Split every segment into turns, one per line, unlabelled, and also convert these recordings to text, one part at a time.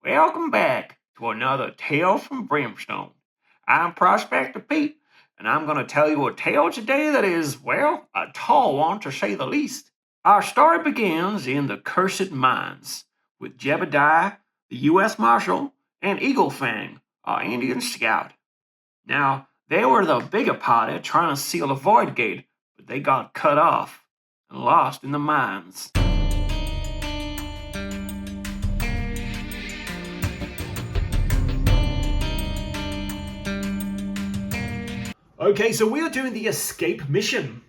Welcome back to another Tale from Brimstone. I'm Prospector Pete, and I'm going to tell you a tale today that is, well, a tall one to say the least. Our story begins in the Cursed Mines with Jebediah, the U.S. Marshal, and Eagle Fang, our Indian scout. Now, they were the bigger party trying to seal a void gate, but they got cut off and lost in the mines. Okay, so we are doing the escape mission.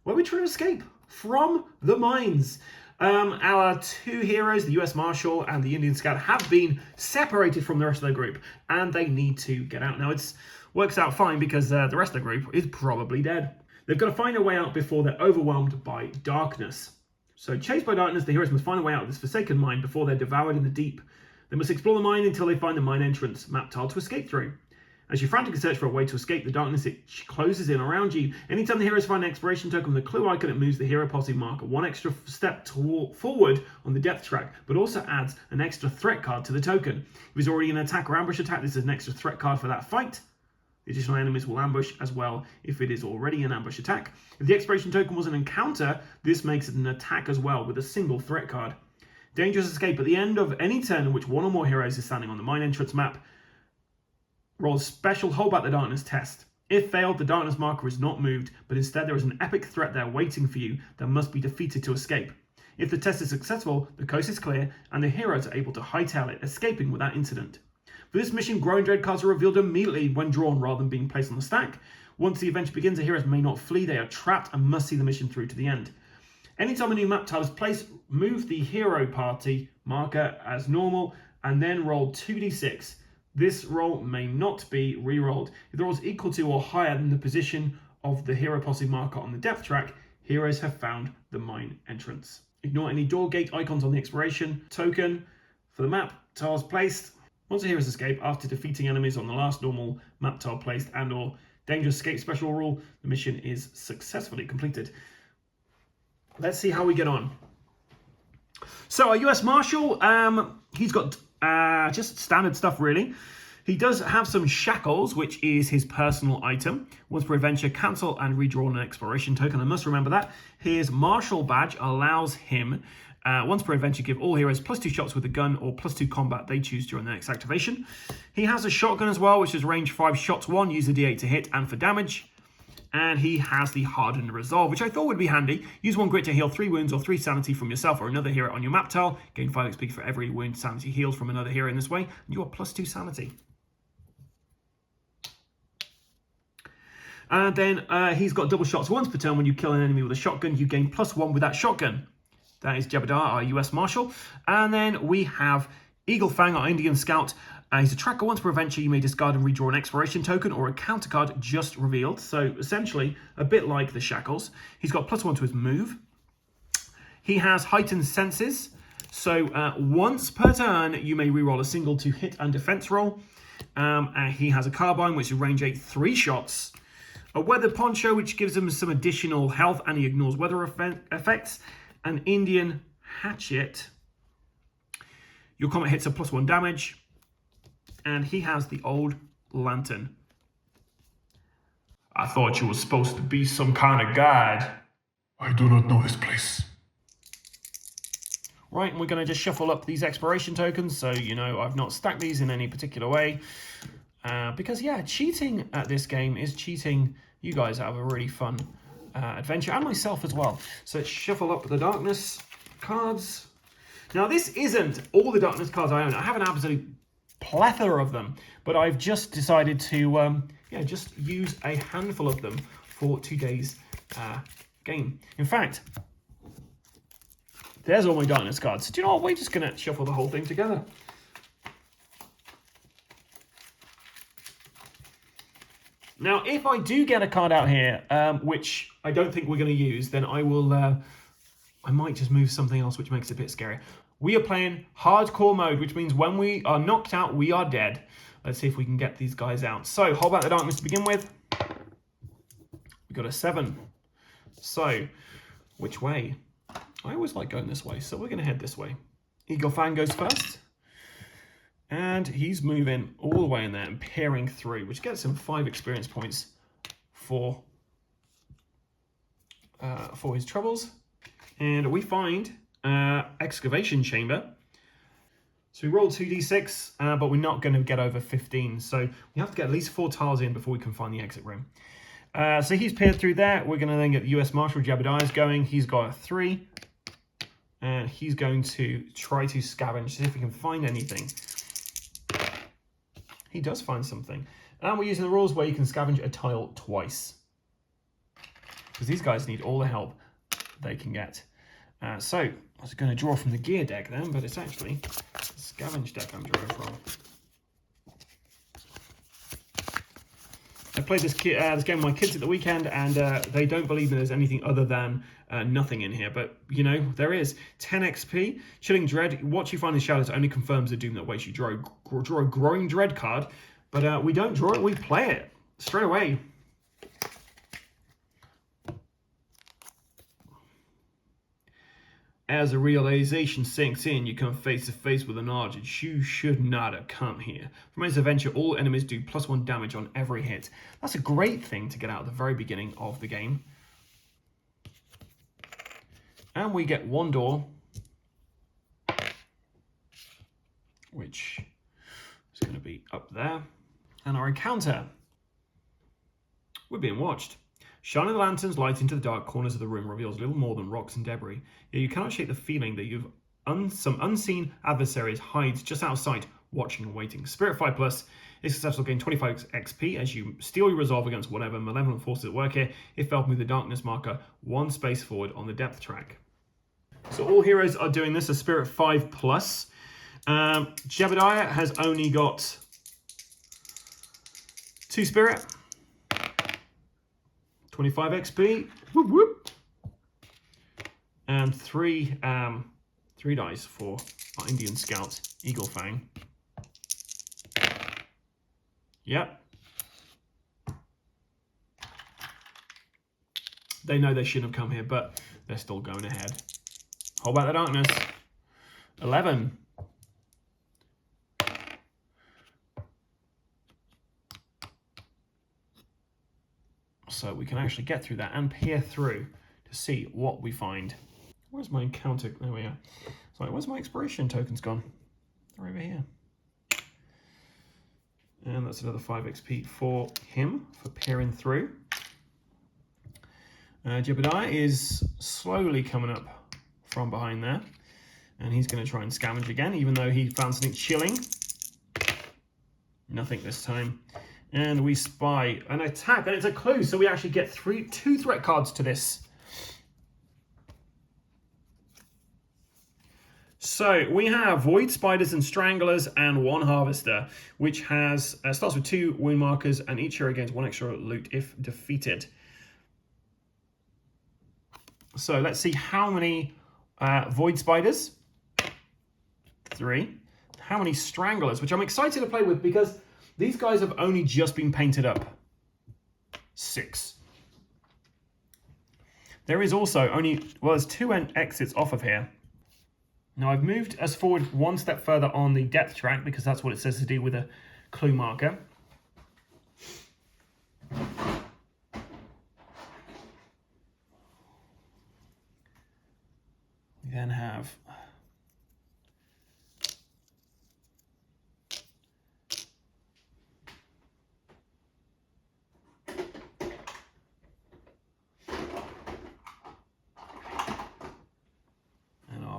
Where are we trying to escape? From the mines. Our two heroes, the US Marshal and the Indian Scout, have been separated from the rest of the group, and they need to get out. Now, it works out fine because the rest of the group is probably dead. They've got to find a way out before they're overwhelmed by darkness. So, chased by darkness, the heroes must find a way out of this forsaken mine before they're devoured in the deep. They must explore the mine until they find the mine entrance map tile to escape through. As you frantically search for a way to escape the darkness, it closes in around you. Anytime the heroes find an exploration token with the clue icon, it moves the hero posse marker one extra step forward on the depth track, but also adds an extra threat card to the token. If it's already an attack or ambush attack, this is an extra threat card for that fight. The additional enemies will ambush as well if it is already an ambush attack. If the exploration token was an encounter, this makes it an attack as well with a single threat card. Dangerous escape. At the end of any turn in which one or more heroes is standing on the mine entrance map, roll a special Hold Back the Darkness test. If failed, the darkness marker is not moved, but instead there is an epic threat there waiting for you that must be defeated to escape. If the test is successful, the coast is clear, and the heroes are able to hightail it, escaping without incident. For this mission, Growing Dread cards are revealed immediately when drawn rather than being placed on the stack. Once the adventure begins, the heroes may not flee, they are trapped and must see the mission through to the end. Anytime a new map tile is placed, move the hero party marker as normal, and then roll 2d6. This roll may not be re-rolled. If the roll is equal to or higher than the position of the hero posse marker on the depth track, heroes have found the mine entrance. Ignore any door gate icons on the exploration token for the map tiles placed. Once the heroes escape after defeating enemies on the last normal map tile placed and or dangerous escape special rule, the mission is successfully completed. Let's see how we get on. So our US Marshal, he's got just standard stuff, really. He does have some shackles, which is his personal item. Once per adventure, cancel and redraw an exploration token. I must remember that. His Marshal badge allows him, once per adventure, give all heroes +2 shots with a gun or +2 combat they choose during the next activation. He has a shotgun as well, which is range 5 shots 1. Use the D8 to hit and for damage. And he has the Hardened Resolve, which I thought would be handy. Use 1 grit to heal 3 wounds or 3 sanity from yourself or another hero on your map tile. Gain 5 XP for every wound sanity healed from another hero in this way. And you are +2 sanity. And then he's got double shots once per turn. When you kill an enemy with a shotgun, you gain +1 with that shotgun. That is Jebediah, our US Marshal. And then we have Eagle Fang, our Indian Scout. He's a tracker. Once per adventure, you may discard and redraw an exploration token or a counter card just revealed. So essentially, a bit like the shackles. He's got +1 to his move. He has heightened senses. So once per turn, you may reroll a single to hit and defense roll. He has a carbine, which is range 8, 3 shots. A weather poncho, which gives him some additional health, and he ignores weather effects. An Indian hatchet. Your combat hits are +1 damage. And he has the Old Lantern. I thought you were supposed to be some kind of guide.
I do not know this place.
Right, and we're going to just shuffle up these exploration tokens. So, you know, I've not stacked these in any particular way. Because, yeah, cheating at this game is cheating you guys out of a really fun adventure. And myself as well. So let's shuffle up the darkness cards. Now, this isn't all the darkness cards I own. I have an absolute plethora of them, but I've just decided to just use a handful of them for today's game. In fact, there's all my darkness cards. Do you know what? We're just going to shuffle the whole thing together. Now, if I do get a card out here, which I don't think we're going to use, then I will. I might just move something else, which makes it a bit scary. We are playing hardcore mode, which means when we are knocked out, we are dead. Let's see if we can get these guys out. So, Hold Back the Darkness to begin with. We got a 7. So, which way? I always like going this way, so we're going to head this way. Eagle Fang goes first. And he's moving all the way in there and peering through, which gets him 5 experience points for his troubles. And we find excavation chamber. So we roll 2d6, but we're not going to get over 15. So we have to get at least 4 tiles in before we can find the exit room. So he's peered through there. We're going to then get the US Marshal Jebediah's going. He's got a 3. And he's going to try to scavenge, see if we can find anything. He does find something. And we're using the rules where you can scavenge a tile twice. Because these guys need all the help they can get. So I was going to draw from the gear deck then, but it's actually the scavenge deck I'm drawing from. I played this game with my kids at the weekend, and they don't believe there's anything other than nothing in here. But, you know, there is. 10 XP, Chilling Dread. What you find in shadows only confirms the doom that waits you. Draw a Growing Dread card, but we don't draw it, we play it straight away. As the realization sinks in, you come face to face with an knowledge you should not have come here. From this adventure, all enemies do +1 damage on every hit. That's a great thing to get out at the very beginning of the game. And we get 1 door, which is going to be up there. And our encounter. We're being watched. Shining the lantern's light into the dark corners of the room reveals little more than rocks and debris. Yet you cannot shake the feeling that you've some unseen adversaries hides just outside, watching and waiting. Spirit 5+ is successful, gain 25 XP as you steal your resolve against whatever malevolent forces at work here. If failed, move the darkness marker 1 space forward on the depth track. So all heroes are doing this, a Spirit 5+. Jebediah has only got 2 Spirit. 25 XP, whoop whoop, and 3 dice for our Indian Scout, Eagle Fang. Yep. They know they shouldn't have come here, but they're still going ahead. Hold back the darkness. 11. So we can actually get through that and peer through to see what we find. Where's my encounter? There we are. Sorry, where's my exploration tokens gone? They're over here. And that's another 5 XP for him, for peering through. Jebediah is slowly coming up from behind there. And he's going to try and scavenge again, even though he found something chilling. Nothing this time. And we spy an attack, and it's a clue, so we actually get 2 threat cards to this. So we have Void Spiders and Stranglers and 1 Harvester, which has starts with 2 wound markers, and each hero gains 1 extra loot if defeated. So let's see how many Void Spiders. 3. How many Stranglers, which I'm excited to play with because these guys have only just been painted up. 6. There is also only, well, there's 2 exits off of here. Now I've moved us forward 1 step further on the depth track because that's what it says to do with a clue marker. We then have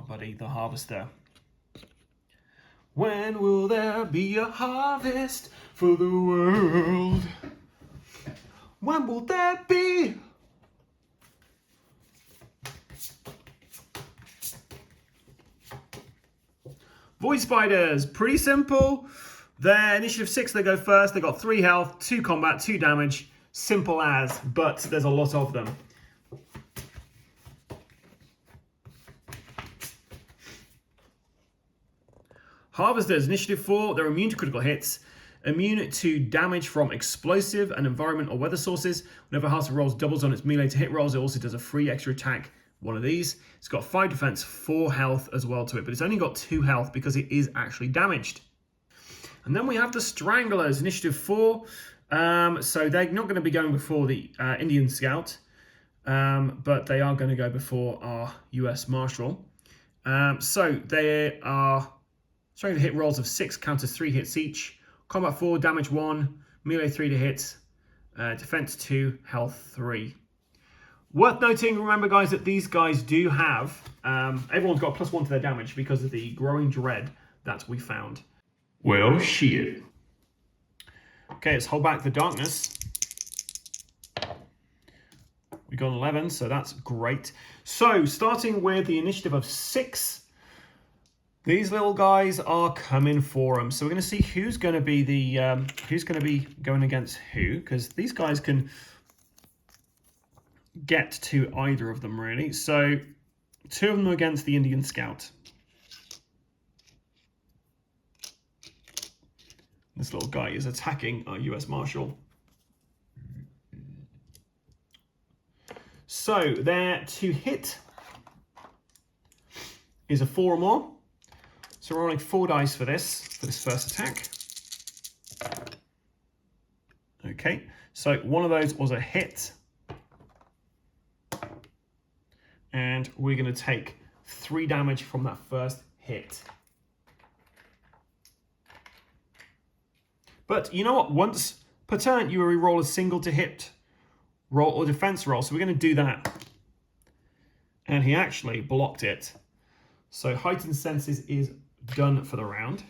buddy, the Harvester. When will there be a harvest for the world? When will there be? Void Spiders, pretty simple. They're initiative 6, they go first. They got 3 health, 2 combat, 2 damage. Simple as, but there's a lot of them. Harvesters, initiative 4, they're immune to critical hits, immune to damage from explosive and environment or weather sources. Whenever Harvester rolls doubles on its melee to hit rolls, it also does a free extra attack, one of these. It's got 5 defense, 4 health as well to it, but it's only got 2 health because it is actually damaged. And then we have the Stranglers, Initiative 4. So they're not going to be going before the Indian Scout, but they are going to go before our US Marshal. So they are showing the hit rolls of 6, counters 3 hits each. Combat 4, damage 1, melee 3 to hit, defense 2, health 3. Worth noting, remember guys, that these guys do have, everyone's got +1 to their damage because of the growing dread that we found.
Well, shit.
Okay, let's hold back the darkness. We got 11, so that's great. So, starting with the initiative of 6, these little guys are coming for them. So we're going to see who's going to be the who's going to be going against who, because these guys can get to either of them really. So 2 of them are against the Indian Scout. This little guy is attacking our US Marshal. So their to hit is a 4 or more. So we're rolling 4 dice for this first attack. Okay, so one of those was a hit. And we're going to take 3 damage from that first hit. But you know what? Once per turn, you re-roll a single to hit roll or defense roll. So we're going to do that. And he actually blocked it. So heightened senses is done for the round.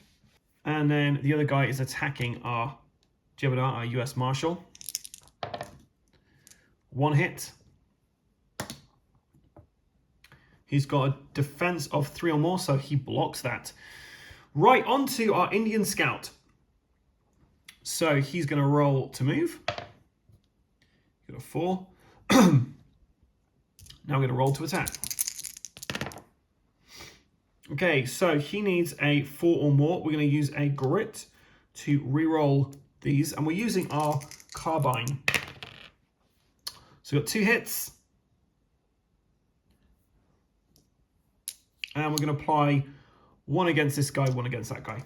And then the other guy is attacking our Jebediah, our US Marshal. 1 hit. He's got a defense of 3 or more, so he blocks that. Right, on to our Indian Scout. So he's going to roll to move. Got a 4. Now we're going to roll to attack. Okay, so he needs a 4 or more. We're going to use a grit to re-roll these, and we're using our carbine. So we've got 2 hits. And we're going to apply 1 against this guy, 1 against that guy.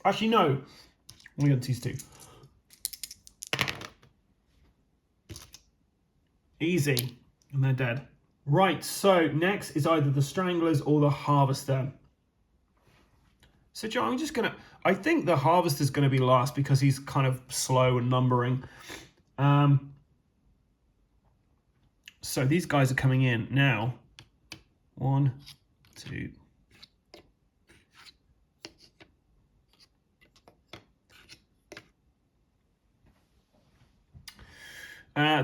Actually, no. 1 against these 2. Easy. And they're dead. Right, so next is either the Stranglers or the Harvester. So, John, I'm just going to... I think the Harvester's going to be last because he's kind of slow and numbering. So these guys are coming in now. 1, 2.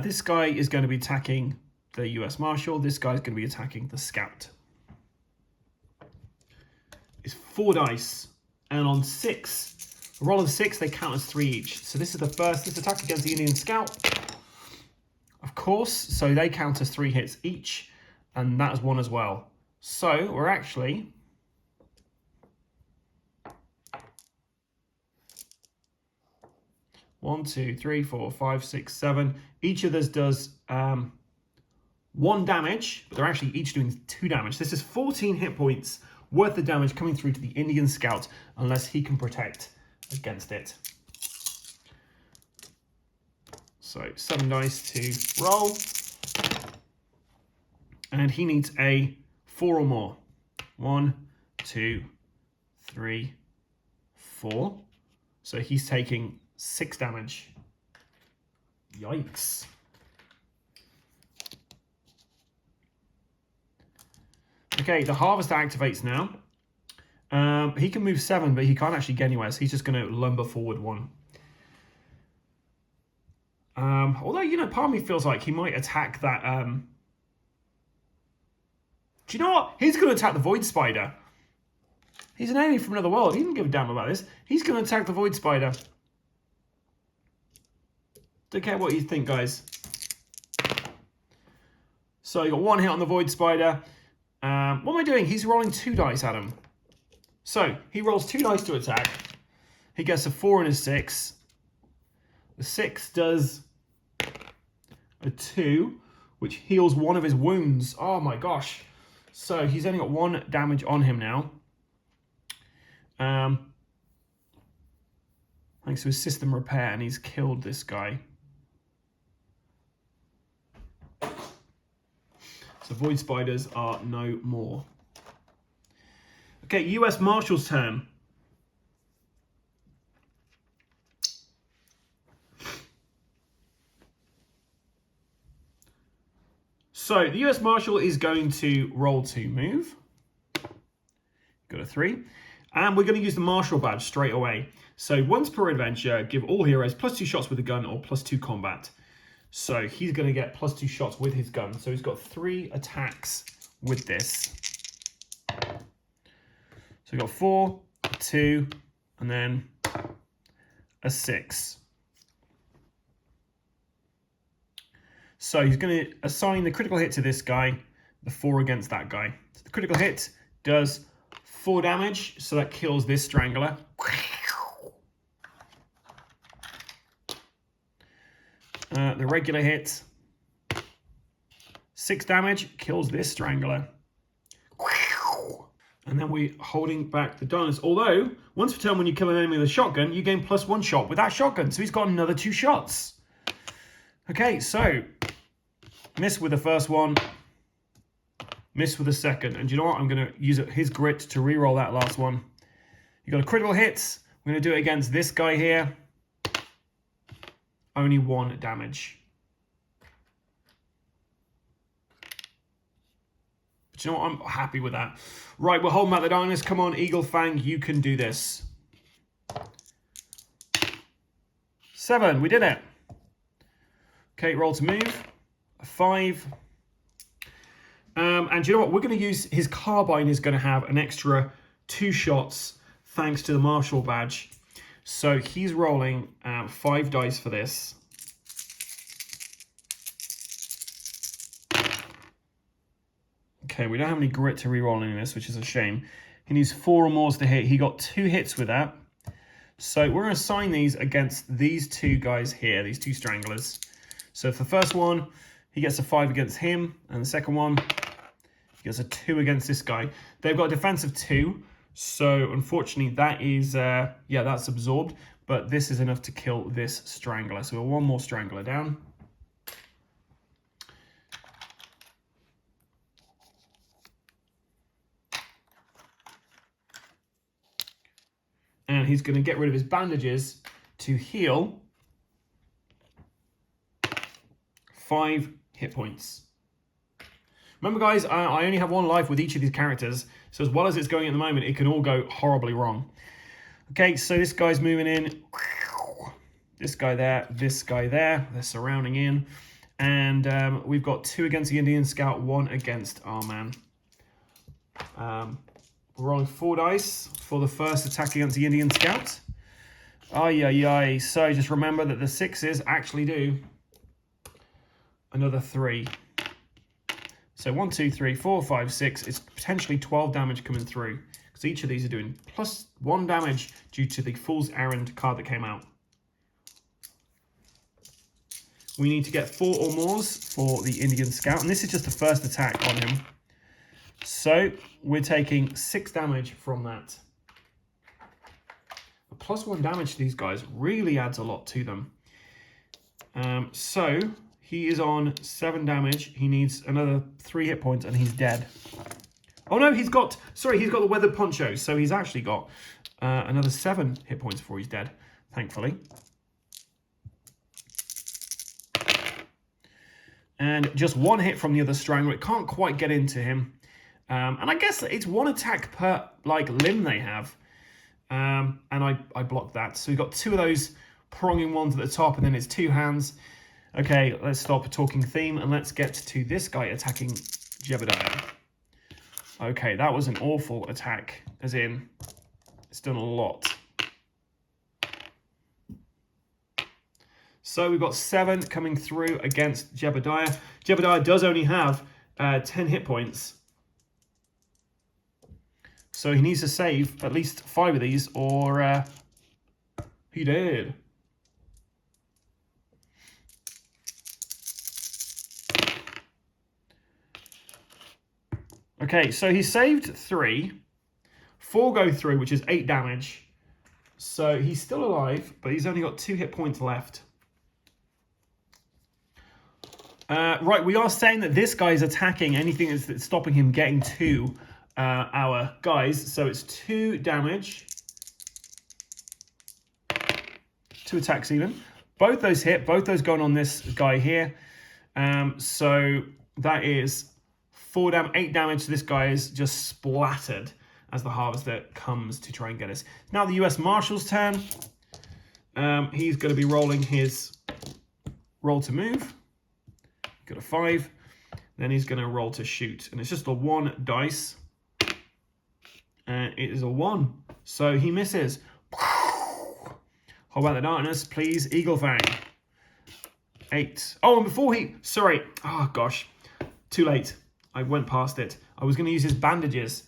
This guy is going to be attacking the US Marshal. This guy's going to be attacking the Scout. It's 4 dice. And on 6, a roll of 6, they count as 3 each. So this is this attack against the Indian Scout. Of course, so they count as 3 hits each. And that is 1 as well. So we're actually... One, 2, 3, 4, 5, 6, 7. Each of us does 1 damage, but they're actually each doing 2 damage. This is 14 hit points worth of damage coming through to the Indian Scout, unless he can protect against it. So 7 dice to roll. And he needs a 4 or more. 1, 2, 3, 4. So he's taking 6 damage. Yikes. Okay, the Harvester activates now. He can move 7, but he can't actually get anywhere, so he's just going to lumber forward 1. Although, you know, part of me feels like he might attack that... Do you know what? He's going to attack the Void Spider. He's an alien from another world. He doesn't give a damn about this. He's going to attack the Void Spider. Don't care what you think, guys. So you got 1 hit on the Void Spider. What am I doing? He's rolling 2 dice at him. So he rolls 2 dice to attack. He gets a 4 and a 6. The 6 does a 2, which heals 1 of his wounds. Oh my gosh. So he's only got 1 damage on him now. thanks to his system repair, and he's killed this guy. So Void Spiders are no more. Okay, US Marshal's turn. So the US Marshal is going to roll to move. Got a 3. And we're going to use the Marshal badge straight away. So once per adventure, give all heroes +2 shots with a gun or +2 combat. So he's going to get +2 shots with his gun. So he's got 3 attacks with this. So we've got 4, 2, and then a 6. So he's going to assign the critical hit to this guy, the 4 against that guy. So the critical hit does 4 damage, so that kills this Strangler. The regular hit, 6 damage, kills this Strangler. And then we're holding back the darkness. Although, once per turn when you kill an enemy with a shotgun, you gain +1 shot with that shotgun. So he's got another 2 shots. Okay, so miss with the first one, miss with the second. And you know what? I'm going to use his grit to re-roll that last one. You got a critical hit. We're going to do it against this guy here. Only 1 damage. But you know what? I'm happy with that. Right, we're holding back the darkness. Come on, Eagle Fang, you can do this. 7, we did it. Okay, roll to move. A 5. And you know what? We're going to use his carbine is going to have an extra 2 shots thanks to the Marshal badge. So he's rolling 5 dice for this. Okay, we don't have any grit to re-roll in this, which is a shame. He needs 4 or more to hit. He got 2 hits with that. So we're going to assign these against these 2 guys here, these 2 Stranglers. So for the first one, he gets a 5 against him, and the second one, he gets a 2 against this guy. They've got a defense of 2, so unfortunately that is, yeah, that's absorbed, but this is enough to kill this Strangler. So we're 1 more Strangler down. And he's going to get rid of his bandages to heal 5 hit points. Remember, guys, I only have 1 life with each of these characters, so as well as it's going at the moment, it can all go horribly wrong. Okay, so this guy's moving in. This guy there, this guy there. They're surrounding in. And we've got 2 against the Indian Scout, 1 against our man. We're rolling 4 dice for the first attack against the Indian Scout. Ay, ay, ay. So just remember that the 6s actually do another 3. So 1, 2, 3, 4, 5, 6. It's potentially 12 damage coming through, because each of these are doing +1 damage due to the Fool's Errand card that came out. We need to get 4 or more for the Indian Scout, and this is just the first attack on him. So we're taking 6 damage from that. A +1 damage to these guys really adds a lot to them. So he is on 7 damage. He needs another 3 hit points and he's dead. Oh no, he's got the weathered poncho. So he's actually got another 7 hit points before he's dead, thankfully. And just 1 hit from the other Strangler. It can't quite get into him. And I guess it's 1 attack per limb they have. And I blocked that. So we've got 2 of those pronging ones at the top, and then it's 2 hands. Okay, let's stop talking theme and let's get to this guy attacking Jebediah. Okay, that was an awful attack, as in it's done a lot. So we've got 7 coming through against Jebediah. Jebediah does only have 10 hit points. So he needs to save at least 5 of these, or he did. Okay, so he saved 3. 4 go through, which is 8 damage. So he's still alive, but he's only got 2 hit points left. Right, we are saying that this guy is attacking anything that's stopping him getting to our guys. So it's 2 damage. 2 attacks even. Both those hit, both those going on this guy here. So that is 8 damage. This guy is just splattered as the Harvester comes to try and get us. Now the US Marshal's turn. He's going to be rolling his roll to move. Got a 5. Then he's going to roll to shoot. And it's just a 1 dice. And it is a 1. So he misses. Hold out the darkness, please. Eagle Fang. 8. Oh, and before he... Sorry. Oh, gosh. Too late. I went past it. I was going to use his bandages.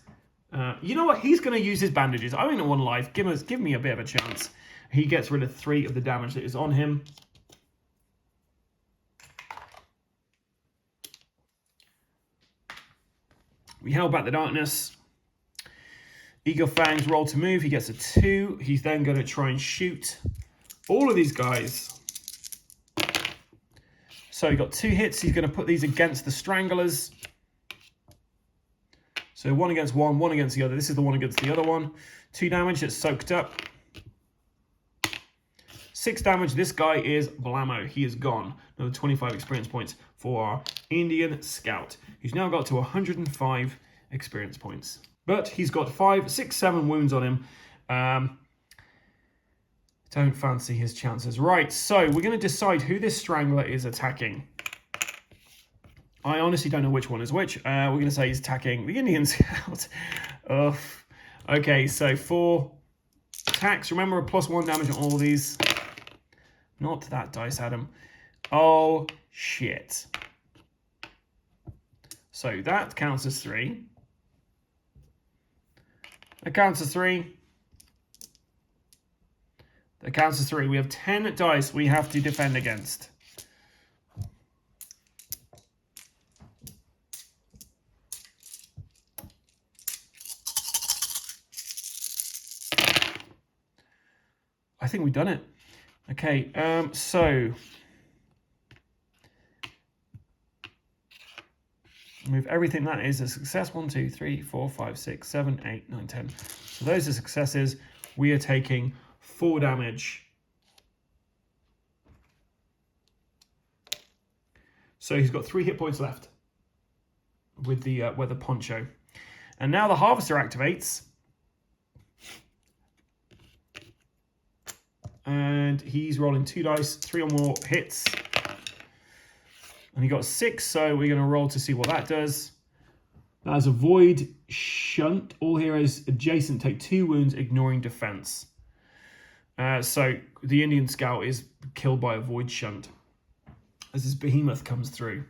You know what? He's going to use his bandages. I'm in 1 life. Give me a bit of a chance. He gets rid of 3 of the damage that is on him. We held back the darkness. Eagle Fang's roll to move. He gets a 2. He's then going to try and shoot all of these guys. So he got 2 hits. He's going to put these against the Stranglers. So 1 against 1, 1 against the other. This is the one against the other one. 2 damage. It's soaked up. 6 damage. This guy is blammo. He is gone. Another 25 experience points for our Indian Scout. He's now got to 105 experience points. But he's got 5, 6, 7 wounds on him. Don't fancy his chances. Right, so we're going to decide who this Strangler is attacking. I honestly don't know which one is which. We're going to say he's attacking the Indian Scout. Okay, so 4 attacks. Remember, a +1 damage on all of these. Not that dice, Adam. Oh, shit. So that counts as 3. That counts as 3. That counts as 3. We have 10 dice we have to defend against. I think we've done it. Okay, so move everything that is a success. 1, 2, 3, 4, 5, 6, 7, 8, 9, 10. So those are successes. We are taking 4 damage. So he's got 3 hit points left with the weather poncho. And now the Harvester activates. And he's rolling 2 dice, 3 or more hits. And he got 6, so we're going to roll to see what that does. That is a void shunt. All heroes adjacent take 2 wounds, ignoring defense. So the Indian Scout is killed by a void shunt as this behemoth comes through.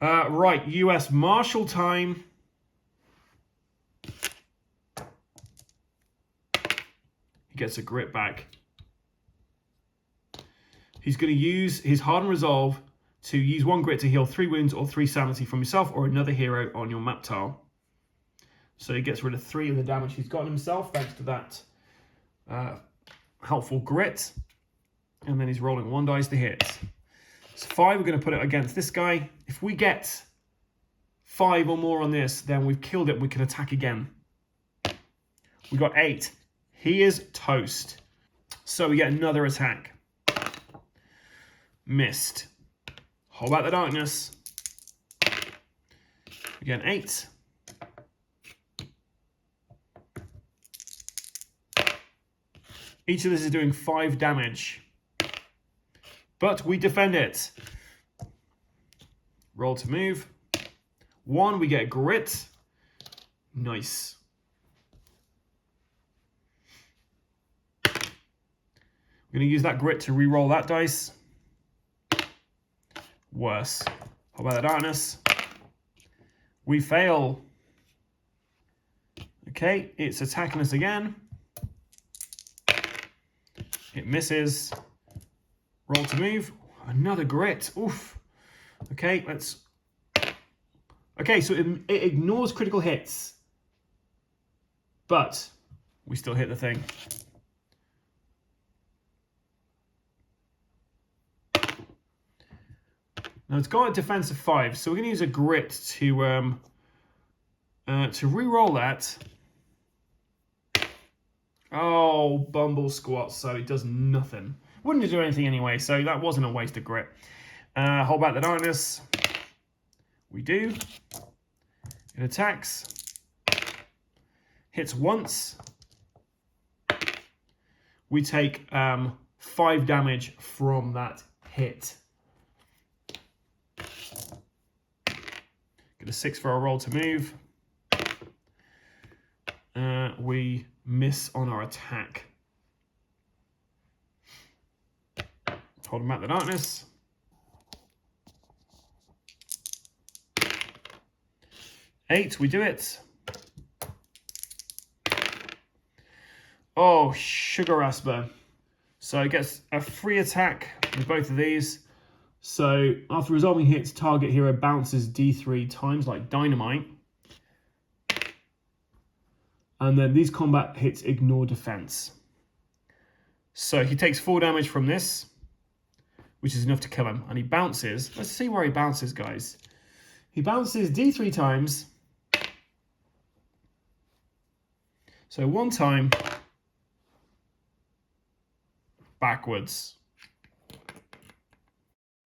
Right, US Marshal time. He gets a grit back. He's going to use his Hardened Resolve to use 1 grit to heal 3 wounds or 3 sanity from yourself or another hero on your map tile. So he gets rid of 3 of the damage he's gotten himself thanks to that helpful grit. And then he's rolling 1 dice to hit. So 5, we're going to put it against this guy. If we get 5 or more on this, then we've killed it. We can attack again. We got 8. He is toast. So we get another attack. Missed. Hold back the darkness. Again, 8. Each of this is doing 5 damage. But we defend it. Roll to move. 1, we get grit. Nice. We're going to use that grit to re-roll that dice. Worse. How about the darkness? We fail. Okay, it's attacking us again. It misses. Roll to move. Another grit. Oof. Okay, let's... Okay, so it ignores critical hits. But we still hit the thing. Now it's got a defense of 5, so we're going to use a grit to re-roll that. Oh, bumble squat, so it does nothing. Wouldn't do anything anyway, so that wasn't a waste of grit. Hold back the darkness. We do. It attacks. Hits once. We take 5 damage from that hit. Get a 6 for our roll to move. We miss on our attack. Hold back the darkness. Eight, we do it. Oh, sugar rasper. So it gets a free attack with both of these. So after resolving hits, target hero bounces D3 times like dynamite. And then these combat hits ignore defense. So he takes 4 damage from this, which is enough to kill him. And he bounces. Let's see where he bounces, guys. He bounces D3 times. So 1 time backwards.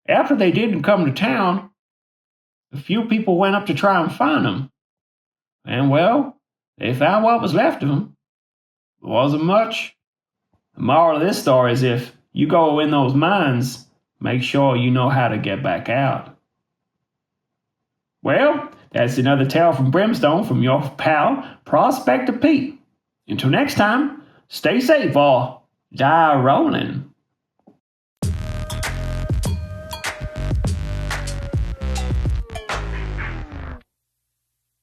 After they didn't come to town, a few people went up to try and find them. And well, they found what was left of them. It wasn't much. The moral of this story is if you go in those mines, make sure you know how to get back out. Well, that's another tale from Brimstone from your pal, Prospector Pete. Until next time, stay safe or die rolling.